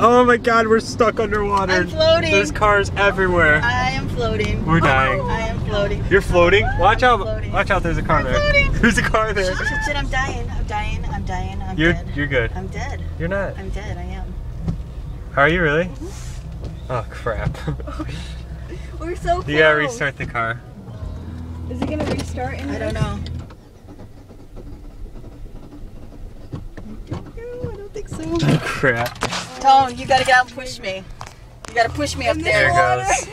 Oh my god, we're stuck underwater. I'm floating. There's cars everywhere. I am floating. We're dying. I am floating. You're floating? Watch out. Floating. Watch out, there's a car I'm there. floating. There's a car there. Shit, I'm dying. I'm dying. I'm dying. I'm dead. You're good. I'm dead. You're not. I'm dead. I am. Are you really? Oh crap. We're so close. You gotta restart the car. Is it gonna restart? I don't know. I don't think so. Oh crap. Tone, you gotta get out and push me. You gotta push me up there. There it goes.